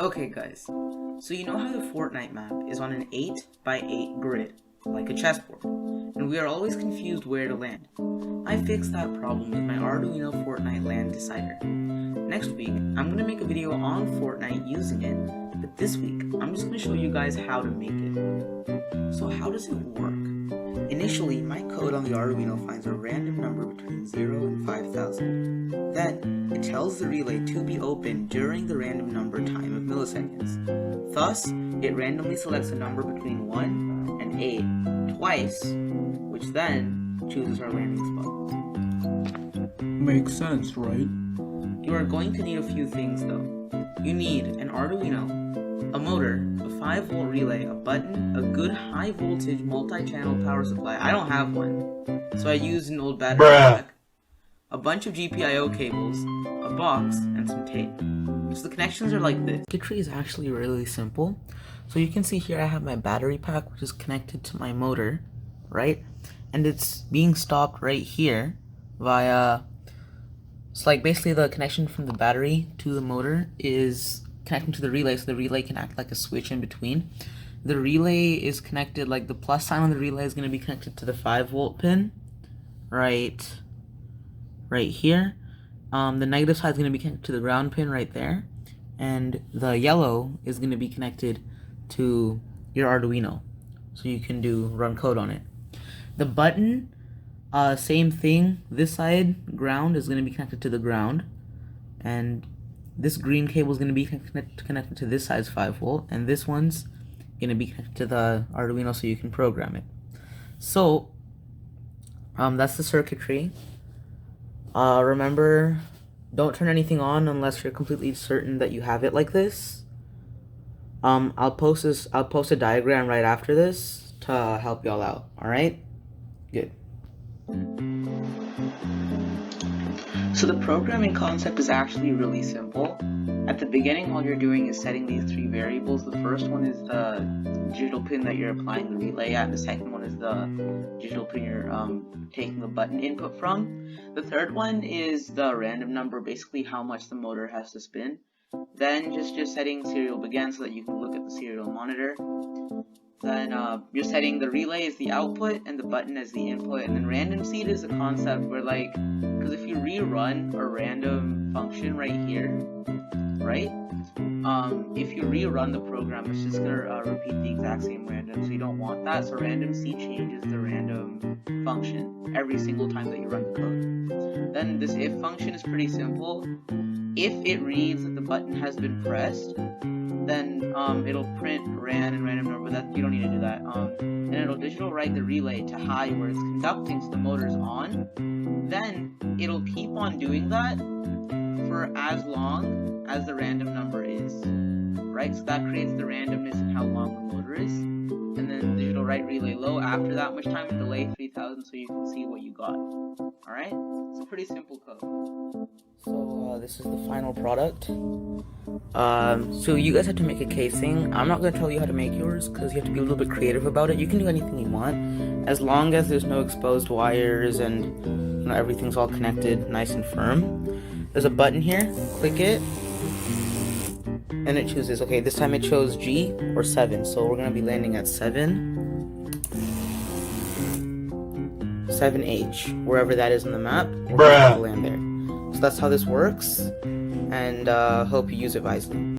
Okay guys, so you know how the Fortnite map is on an 8x8 grid, like a chessboard, and we are always confused where to land. I fixed that problem with my Arduino Fortnite land decider. Next week, I'm going to make a video on Fortnite using it, but this week, I'm just going to show you guys how to make it. So how does it work? Initially, my code on the Arduino finds a random number between 0 and 5,000. Then, it tells the relay to be opened during the random number time of milliseconds. Thus, it randomly selects a number between 1 and 8 twice, which then chooses our landing spot. Makes sense, right? You are going to need a few things though. You need an Arduino, a motor, a 5-volt relay, a button, a good high voltage multi-channel power supply. I don't have one, so I used an old battery pack, a bunch of GPIO cables, a box, and some tape. So the connections are like this. The tree is actually really simple. So you can see here I have my battery pack, which is connected to my motor, right? And it's being stopped right here via, it's like basically the connection from the battery to the motor is connecting to the relay, so the relay can act like a switch in between. The relay is connected, like the plus sign on the relay is going to be connected to the 5-volt pin, right here. The negative side is going to be connected to the ground pin right there, and the yellow is going to be connected to your Arduino, so you can run code on it. The button, same thing. This side, ground, is going to be connected to the ground, and this green cable is going to be connected to this side's 5-volt, and this one's going to be connected to the Arduino so you can program it. So, that's the circuitry. Remember, don't turn anything on unless you're completely certain that you have it like this. I'll post a diagram right after this to help y'all out. All right? Good. So the programming concept is actually really simple. At the beginning, all you're doing is setting these 3 variables. The first one is the digital pin that you're applying the relay at. The second one is the digital pin you're taking the button input from. The third one is the random number, basically how much the motor has to spin. Then just setting serial begin so that you can look at the serial monitor. Then you're setting the relay as the output and the button as the input, and then random seed is a concept where, like, because if you rerun a random function right here, right, if you rerun the program, it's just gonna repeat the exact same random, so you don't want that. So random seed changes the random function every single time that you run the code. Then this if function is pretty simple. If it reads that the button has been pressed, then it'll print ran and random number. That you don't need to do that. And it'll digital write the relay to high where it's conducting, so the motor's on. Then it'll keep on doing that for as long as the random number is, right? So that creates the randomness in how long the motor is. And then digital write relay low after that much time and delay 3000 so you can see what you got. Alright? It's a pretty simple code. So this is the final product. So you guys have to make a casing. I'm not going to tell you how to make yours because you have to be a little bit creative about it. You can do anything you want as long as there's no exposed wires and everything's all connected nice and firm. There's a button here. Click it. And it chooses, okay, this time it chose G or 7, so we're going to be landing at 7H, wherever that is on the map, we're going to land there. So that's how this works, and hope you use it wisely.